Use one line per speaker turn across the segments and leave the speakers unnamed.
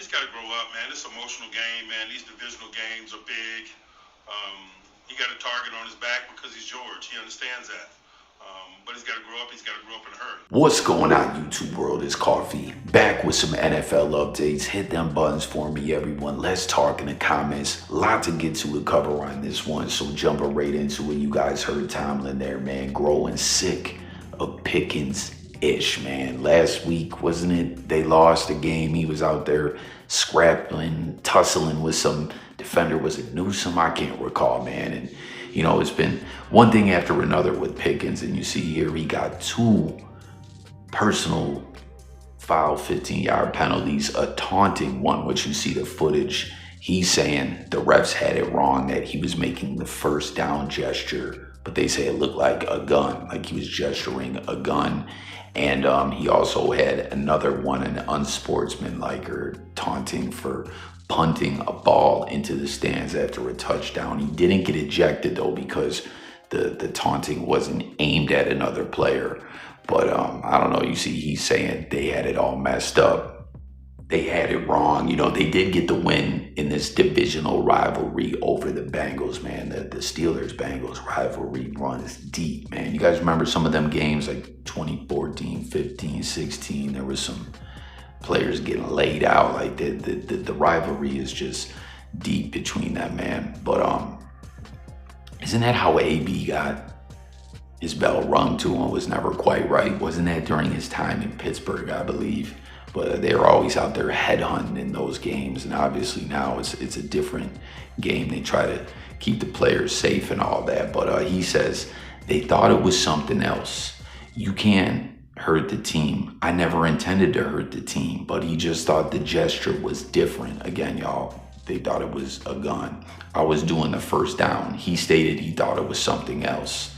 just got to grow up, man. It's an emotional game, man. These divisional games are big. He got a target on his back because he's George. He understands that. But he's got to grow up. He's got to grow up in a hurry.
What's going on, YouTube world? It's Coffee. Back with some NFL updates. Hit them buttons for me, everyone. Let's talk in the comments. A lot to get to cover on this one, so jumping right into it. You guys heard Tomlin there, man, growing sick of Pickens-ish, man. Last week, wasn't it? They lost the game. He was out there scrapping, tussling with some defender. Was it Newsome? I can't recall, man. And you know, it's been one thing after another with Pickens, and you see here he got two personal foul 15-yard penalties, a taunting one, which you see the footage. He's saying the refs had it wrong, that he was making the first down gesture, but they say it looked like a gun, like he was gesturing a gun. And he also had another one, an unsportsmanlike or taunting for punting a ball into the stands after a touchdown. He didn't get ejected though, because the taunting wasn't aimed at another player. But I don't know, you see he's saying they had it all messed up. They had it wrong. You know, they did get the win in this divisional rivalry over the Bengals, man. The Steelers-Bengals rivalry runs deep, man. You guys remember some of them games like 2014, 15, 16? There was some players getting laid out. Like the rivalry is just deep between them, man. But isn't that how AB got his bell rung to him? Was never quite right. Wasn't that during his time in Pittsburgh, I believe? But they were always out there headhunting in those games, and obviously now it's a different game. They try to keep the players safe and all that. But he says they thought it was something else. You can't hurt the team. I never intended to hurt the team, but he just thought the gesture was different. Again, y'all, they thought it was a gun. I was doing the first down. He stated he thought it was something else.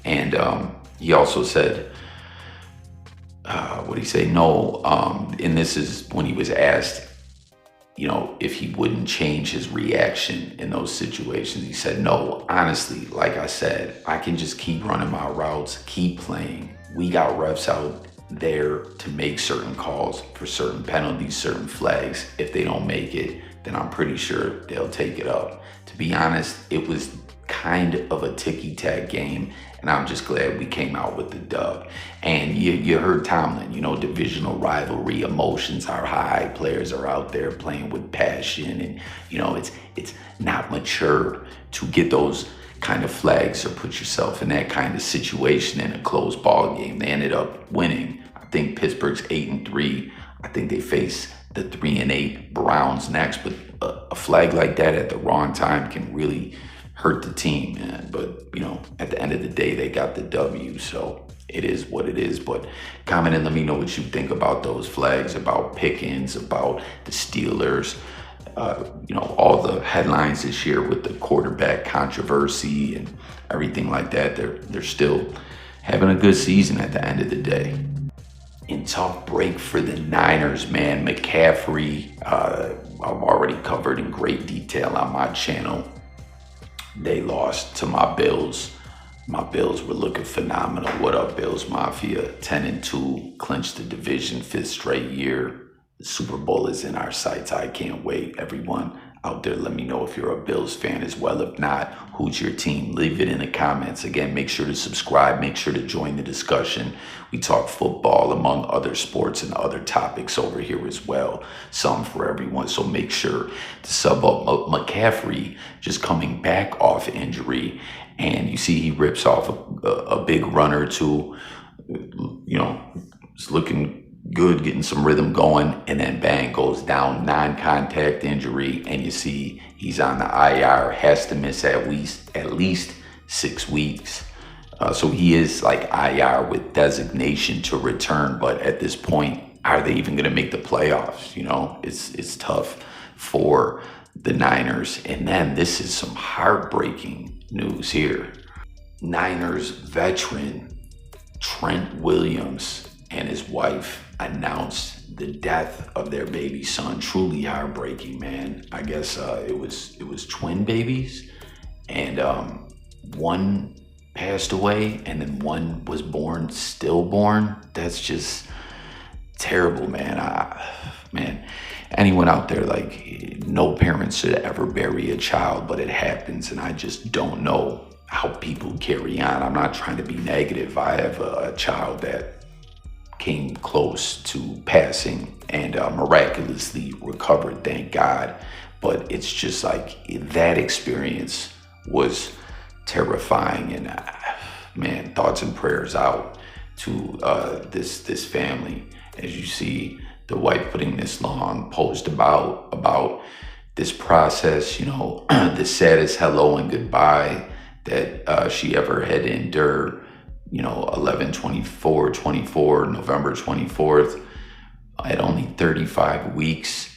And he also said, what did he say? No, and this is when he was asked, you know, if he wouldn't change his reaction in those situations. He said, no, honestly, like I said, I can just keep running my routes, keep playing. We got refs out there to make certain calls for certain penalties, certain flags. If they don't make it, then I'm pretty sure they'll take it up. To be honest, it was kind of a ticky-tack game, and I'm just glad we came out with the dub. And you heard Tomlin, you know, divisional rivalry, emotions are high, players are out there playing with passion, and you know, it's not mature to get those kind of flags or put yourself in that kind of situation in a close ball game. They ended up winning. I think Pittsburgh's 8-3. I think they face the 3-8 Browns next, but a flag like that at the wrong time can really hurt the team, man. But you know, at the end of the day, they got the W, so it is what it is. But comment and let me know what you think about those flags, about Pickens, about the Steelers. You know, all the headlines this year with the quarterback controversy and everything like that. They're still having a good season at the end of the day. In tough break for the Niners, man. McCaffrey, I've already covered in great detail on my channel. They lost to my Bills. My Bills were looking phenomenal. What up, Bills Mafia? 10-2, clinched the division, 5th straight year. The Super Bowl is in our sights. I can't wait. Everyone out there, let me know if you're a Bills fan as well. If not, who's your team? Leave it in the comments. Again, make sure to subscribe. Make sure to join the discussion. We talk football among other sports and other topics over here as well. Some for everyone. So make sure to sub up. McCaffrey just coming back off injury. And you see he rips off a big run or two. You know, it's looking good, getting some rhythm going, and then bang, goes down, non-contact injury, and you see he's on the IR, has to miss at least 6 weeks. So he is like IR with designation to return, but at this point, are they even going to make the playoffs? You know, it's tough for the Niners. And then this is some heartbreaking news here. Niners veteran Trent Williams and his wife announced the death of their baby son. Truly heartbreaking, man. I guess it was twin babies, and one passed away, and then one was born stillborn. That's just terrible, man. Man, anyone out there, like, no parents should ever bury a child, but it happens, and I just don't know how people carry on. I'm not trying to be negative. I have a child that came close to passing and miraculously recovered, thank God. But it's just like that experience was terrifying, and man, thoughts and prayers out to this family. As you see the wife putting this long post about this process, you know, the saddest hello and goodbye that she ever had to endure, you know, 11/24/24, November 24th, at only 35 weeks.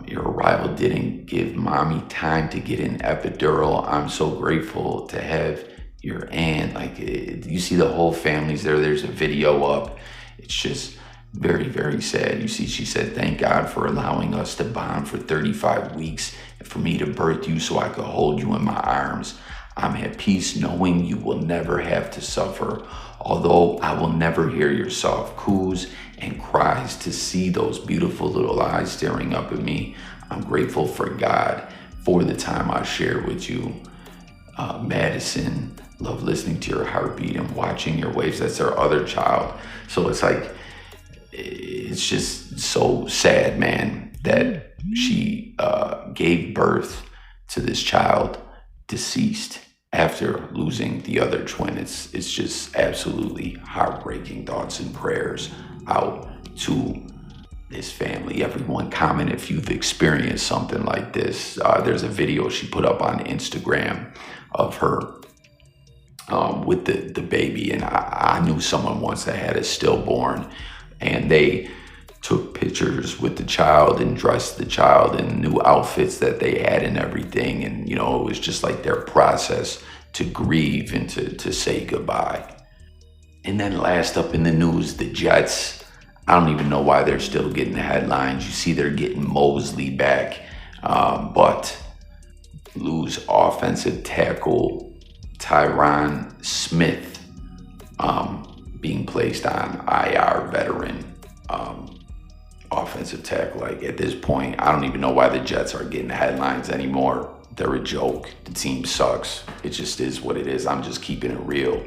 Your arrival didn't give mommy time to get an epidural. I'm so grateful to have your aunt. Like, you see the whole family's there. There's a video up. It's just very, very sad. You see, she said, thank God for allowing us to bond for 35 weeks and for me to birth you so I could hold you in my arms. I'm at peace knowing you will never have to suffer. Although I will never hear your soft coos and cries to see those beautiful little eyes staring up at me, I'm grateful for God for the time I shared with you. Madison, love listening to your heartbeat and watching your waves. That's their other child. So it's like, it's just so sad, man, that she gave birth to this child deceased after losing the other twin. It's just absolutely heartbreaking. Thoughts and prayers out to this family. Everyone comment if you've experienced something like this. There's a video she put up on Instagram of her with the baby, and I knew someone once that had a stillborn, and they took pictures with the child and dressed the child in new outfits that they had and everything. And, you know, it was just like their process to grieve and to say goodbye. And then last up in the news, the Jets. I don't even know why they're still getting the headlines. You see they're getting Mosley back, but lose offensive tackle Tyron Smith, being placed on IR, veteran offensive tackle. Like, at this point, I don't even know why the Jets are getting headlines anymore. They're a joke. The team sucks. It just is what it is. I'm just keeping it real.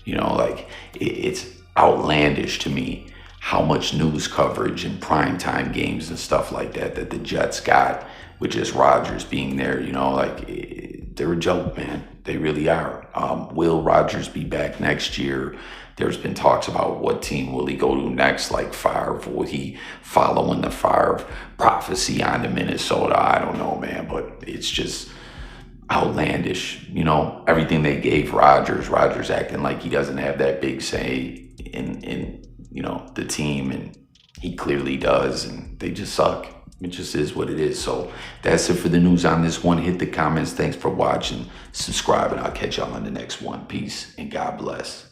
You know, like, it's outlandish to me how much news coverage and primetime games and stuff like that the Jets got with just Rodgers being there. You know, like, they're a joke, man. They really are. Will Rodgers be back next year? There's been talks about what team will he go to next, like Favre. Will he follow in the Favre prophecy on to Minnesota? I don't know, man, but it's just outlandish. You know, everything they gave Rodgers acting like he doesn't have that big say in you know, the team, and he clearly does, and they just suck. It just is what it is. So that's it for the news on this one. Hit the comments. Thanks for watching. Subscribe, and I'll catch y'all on the next one. Peace and God bless.